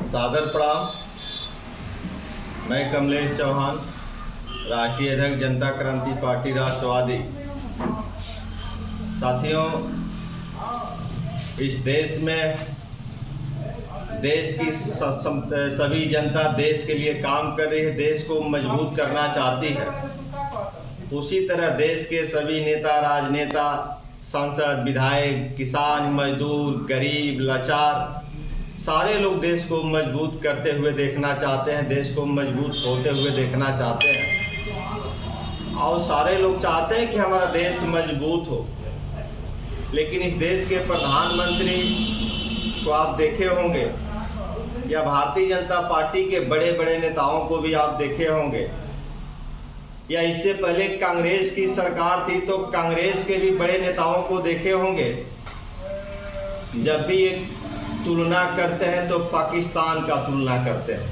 सादर प्रणाम। मैं कमलेश चौहान, राष्ट्रीय अध्यक्ष जनता क्रांति पार्टी राष्ट्रवादी। साथियों, इस देश में देश की सभी जनता देश के लिए काम कर रही है, देश को मजबूत करना चाहती है। उसी तरह देश के सभी नेता, राजनेता, सांसद, विधायक, किसान, मजदूर, गरीब, लाचार सारे लोग देश को मजबूत करते हुए देखना चाहते हैं, देश को मजबूत होते हुए देखना चाहते हैं और सारे लोग चाहते हैं कि हमारा देश मजबूत हो। लेकिन इस देश के प्रधानमंत्री को आप देखे होंगे या भारतीय जनता पार्टी के बड़े बड़े नेताओं को भी आप देखे होंगे, या इससे पहले कांग्रेस की सरकार थी तो कांग्रेस के भी बड़े नेताओं को देखे होंगे। जब भी एक तुलना करते हैं तो पाकिस्तान का तुलना करते हैं,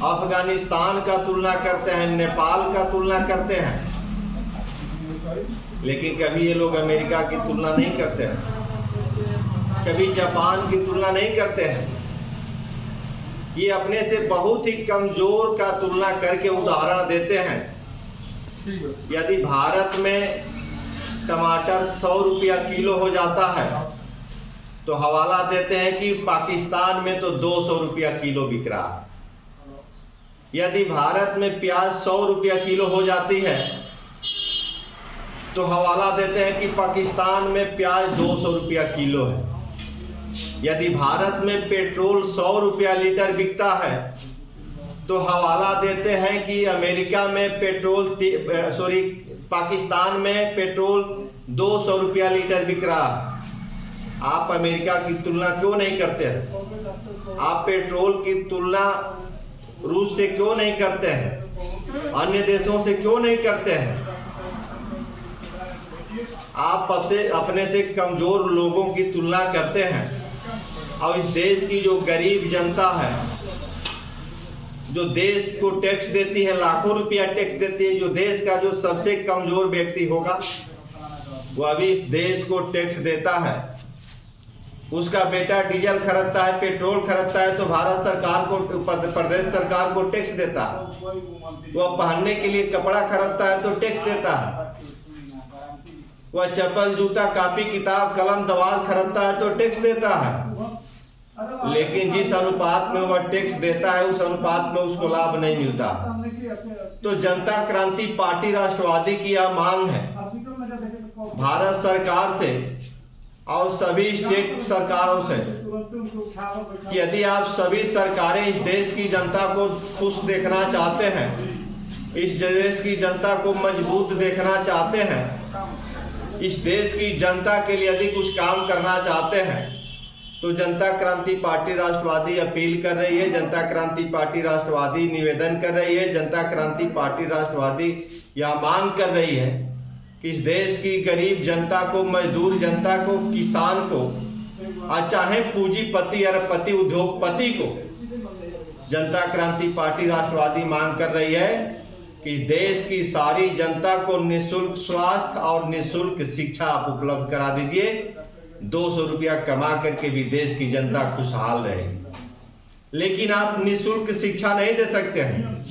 अफगानिस्तान का तुलना करते हैं, नेपाल का तुलना करते हैं, लेकिन कभी ये लोग अमेरिका की तुलना नहीं करते हैं, कभी जापान की तुलना नहीं करते हैं। ये अपने से बहुत ही कमजोर का तुलना करके उदाहरण देते हैं। यदि भारत में टमाटर 100 रुपया किलो हो जाता है तो हवाला देते हैं कि पाकिस्तान में तो 200 रुपया किलो बिक रहा है। यदि भारत में प्याज 100 रुपया किलो हो जाती है तो हवाला देते हैं कि पाकिस्तान में प्याज 200 रुपया किलो है। यदि भारत में पेट्रोल 100 रुपया लीटर बिकता है तो हवाला देते हैं कि अमेरिका में पाकिस्तान में पेट्रोल 200 रुपया लीटर बिक रहा है। आप अमेरिका की तुलना क्यों नहीं करते हैं? आप पेट्रोल की तुलना रूस से क्यों नहीं करते हैं? अन्य देशों से क्यों नहीं करते हैं? आप अपने से कमजोर लोगों की तुलना करते हैं और इस देश की जो गरीब जनता है, जो देश को टैक्स देती है, लाखों रुपया टैक्स देती है, जो देश का जो सबसे कमजोर व्यक्ति होगा वो अभी इस देश को टैक्स देता है। उसका बेटा डीजल खरीदता है, पेट्रोल खरीदता है तो भारत सरकार को, प्रदेश सरकार को टैक्स देता है। वह पहनने के लिए कपड़ा खरीदता है तो टैक्स देता है। वह चप्पल, जूता, कॉपी, किताब, कलम, दवात खरीदता है तो टैक्स देता है। लेकिन जिस अनुपात में वह टैक्स देता है उस अनुपात में उसको लाभ नहीं मिलता। तो जनता क्रांति पार्टी राष्ट्रवादी की यह मांग है भारत सरकार से और सभी स्टेट सरकारों से कि यदि आप सभी सरकारें इस देश की जनता को खुश देखना चाहते हैं, इस देश की जनता को मजबूत देखना चाहते हैं, इस देश की जनता के लिए यदि कुछ काम करना चाहते हैं तो जनता क्रांति पार्टी राष्ट्रवादी अपील कर रही है, जनता क्रांति पार्टी राष्ट्रवादी निवेदन कर रही है, जनता क्रांति पार्टी राष्ट्रवादी यह मांग कर रही है कि इस देश की गरीब जनता को, मजदूर जनता को, किसान को, चाहे पूंजीपति, अरबपति, उद्योगपति को, जनता क्रांति पार्टी राष्ट्रवादी मांग कर रही है कि देश की सारी जनता को निःशुल्क स्वास्थ्य और निःशुल्क शिक्षा आप उपलब्ध करा दीजिए। 200 रुपया कमा करके भी देश की जनता खुशहाल रहेगी। लेकिन आप निःशुल्क शिक्षा नहीं दे सकते हैं,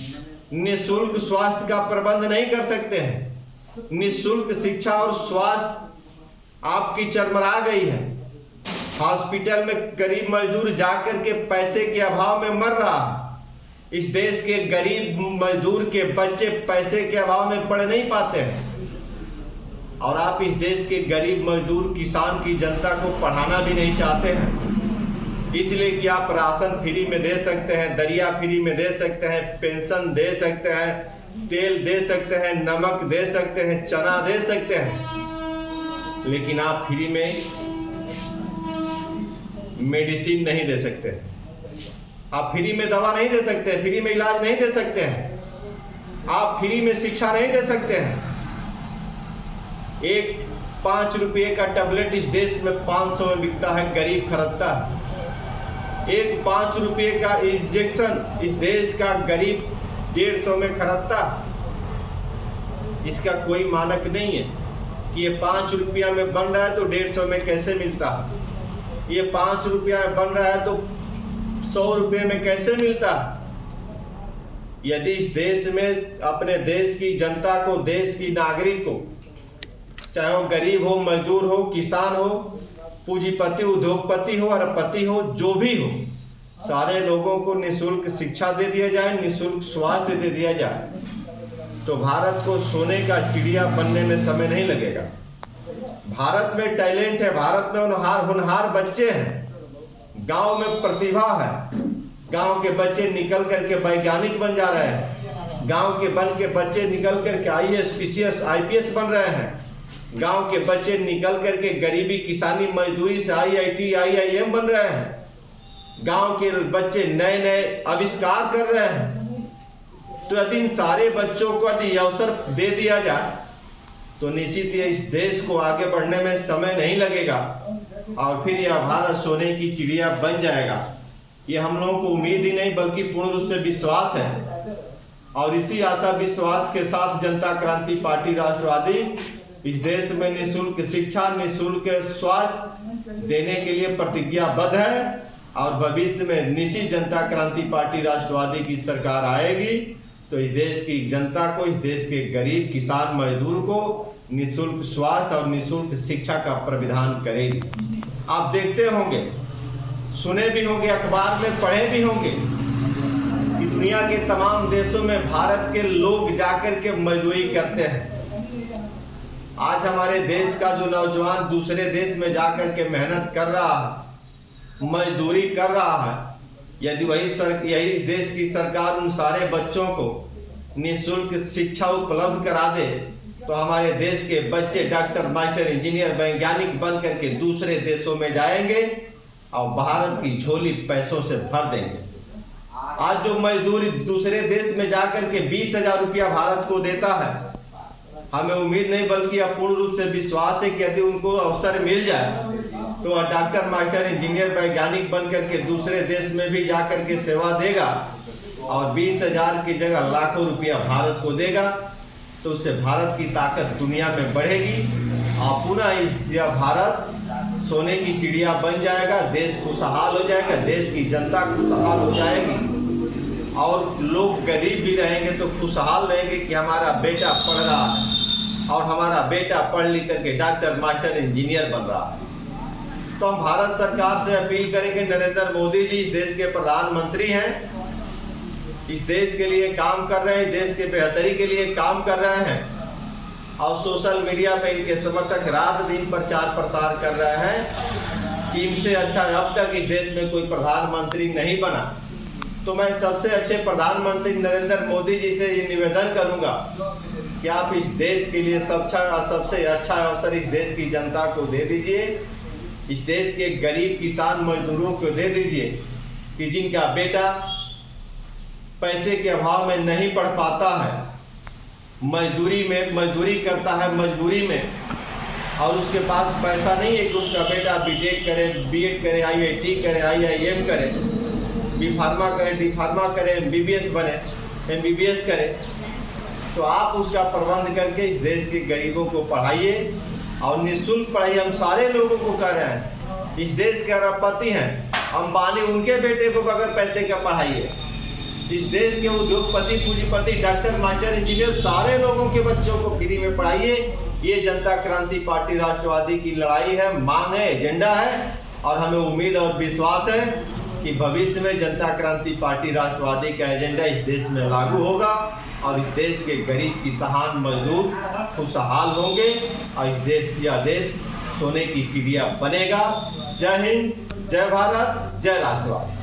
निःशुल्क स्वास्थ्य का प्रबंध नहीं कर सकते हैं। निःशुल्क शिक्षा और स्वास्थ्य आपकी चरमरा गई है। हॉस्पिटल में गरीब मजदूर जाकर के पैसे के अभाव में मर रहा है। इस देश के गरीब मजदूर के बच्चे पैसे के अभाव में पढ़ नहीं पाते हैं और आप इस देश के गरीब मजदूर, किसान की जनता को पढ़ाना भी नहीं चाहते हैं। इसलिए कि आप राशन फ्री में दे सकते हैं, दरिया फ्री में दे सकते हैं, पेंशन दे सकते हैं, तेल दे सकते हैं, नमक दे सकते हैं, चना दे सकते हैं, लेकिन आप फ्री में मेडिसिन नहीं दे सकते। आप फ्री में दवा नहीं दे सकते, फ्री में इलाज नहीं दे सकते हैं, आप फ्री में शिक्षा नहीं दे सकते हैं। एक 5 रुपये का टैबलेट इस देश में 500 में बिकता है, गरीब खरीदता है। एक 5 रुपये का इंजेक्शन इस देश का गरीब 150 में खरीदता। इसका कोई मानक नहीं है कि ये 5 रुपया में बन रहा है तो 150 में कैसे मिलता है। ये 5 रुपया में बन रहा है तो 100 रुपये में कैसे मिलता है? यदि इस देश में अपने देश की जनता को, देश की नागरिक को, चाहे वो गरीब हो, मजदूर हो, किसान हो, पूंजीपति, उद्योगपति हो, अरबपति हो, जो भी हो, सारे लोगों को निःशुल्क शिक्षा दे दिया जाए, निःशुल्क स्वास्थ्य दे दिया जाए, तो भारत को सोने का चिड़िया बनने में समय नहीं लगेगा। भारत में टैलेंट है, भारत में होनहार बच्चे हैं, गांव में प्रतिभा है, गांव के बच्चे निकल करके वैज्ञानिक बन जा रहे हैं, गांव के बच्चे निकल करके IAS, PCS, IPS बन रहे हैं, गांव के बच्चे निकल करके गरीबी, किसानी, मजदूरी से IIT, IIM बन रहे हैं, गांव के बच्चे नए नए आविष्कार कर रहे हैं। तो यदि इन सारे बच्चों को यदि अवसर दे दिया जाए तो निश्चित ही इस देश को आगे बढ़ने में समय नहीं लगेगा और फिर यह भारत सोने की चिड़िया बन जाएगा। ये हम लोगों को उम्मीद ही नहीं बल्कि पूर्ण रूप से विश्वास है। और इसी आशा विश्वास के साथ जनता क्रांति पार्टी राष्ट्रवादी इस देश में निःशुल्क शिक्षा, निःशुल्क स्वास्थ्य देने के लिए प्रतिज्ञाबद्ध है और भविष्य में निश्चित जनता क्रांति पार्टी राष्ट्रवादी की सरकार आएगी तो इस देश की जनता को, इस देश के गरीब, किसान, मजदूर को निःशुल्क स्वास्थ्य और निःशुल्क शिक्षा का प्रावधान करेगी। आप देखते होंगे, सुने भी होंगे, अखबार में पढ़े भी होंगे कि दुनिया के तमाम देशों में भारत के लोग जाकर के मजदूरी करते हैं। आज हमारे देश का जो नौजवान दूसरे देश में जाकर के मेहनत कर रहा है, मजदूरी कर रहा है, यदि यही देश की सरकार उन सारे बच्चों को निःशुल्क शिक्षा उपलब्ध करा दे तो हमारे देश के बच्चे डॉक्टर, मास्टर, इंजीनियर, वैज्ञानिक बन करके दूसरे देशों में जाएंगे और भारत की झोली पैसों से भर देंगे। आज जो मजदूर दूसरे देश में जाकर के 20,000 रुपया भारत को देता है, हमें उम्मीद नहीं बल्कि पूर्ण रूप से विश्वास है कि यदि उनको अवसर मिल जाए तो डॉक्टर, मास्टर, इंजीनियर, वैज्ञानिक बन करके दूसरे देश में भी जाकर के सेवा देगा और 20,000 की जगह लाखों रुपया भारत को देगा तो उससे भारत की ताकत दुनिया में बढ़ेगी और पुनः यह भारत सोने की चिड़िया बन जाएगा, देश खुशहाल हो जाएगा, देश की जनता खुशहाल हो जाएगी और लोग गरीब भी रहेंगे तो खुशहाल रहेंगे कि हमारा बेटा पढ़ रहा है और हमारा बेटा पढ़ लिख करके डॉक्टर, मास्टर, इंजीनियर बन रहा है। तो हम भारत सरकार से अपील करेंगे, नरेंद्र मोदी जी इस देश के प्रधानमंत्री हैं, इस देश के लिए काम कर रहे हैं, देश के बेहतरी के लिए काम कर रहे हैं और सोशल मीडिया पे इनके समर्थक रात दिन प्रचार प्रसार कर रहे हैं कि इनसे अच्छा अब तक इस देश में कोई प्रधानमंत्री नहीं बना। तो मैं सबसे अच्छे प्रधानमंत्री नरेंद्र मोदी जी से ये निवेदन करूंगा कि आप इस देश के लिए सबसे अच्छा अवसर इस देश की जनता को दे दीजिए, इस देश के गरीब, किसान, मजदूरों को दे दीजिए कि जिनका बेटा पैसे के अभाव में नहीं पढ़ पाता है, मजदूरी करता है मजबूरी में और उसके पास पैसा नहीं है कि उसका बेटा बीटेक करे, बीएड करे, IIT करे, IIM करे, बी फार्मा करे, डी फार्मा करे, MBBS बने, MBBS करे, तो आप उसका प्रबंध करके इस देश के गरीबों को पढ़ाइए और निःशुल्क पढ़ाइए। हम सारे लोगों को कह रहे हैं, इस देश के अरबपति हैं अंबानी, उनके बेटे को बगैर पैसे का पढ़ाइए, इस देश के उद्योगपति, पूंजीपति, डॉक्टर, मास्टर, इंजीनियर, सारे लोगों के बच्चों को फ्री में पढ़ाइए। ये जनता क्रांति पार्टी राष्ट्रवादी की लड़ाई है, मांग है, एजेंडा है और हमें उम्मीद और विश्वास है कि भविष्य में जनता क्रांति पार्टी राष्ट्रवादी का एजेंडा इस देश में लागू होगा और इस देश के गरीब, किसान, मजदूर खुशहाल होंगे और यह देश सोने की चिड़िया बनेगा। जय हिंद, जय भारत, जय राष्ट्रवाद।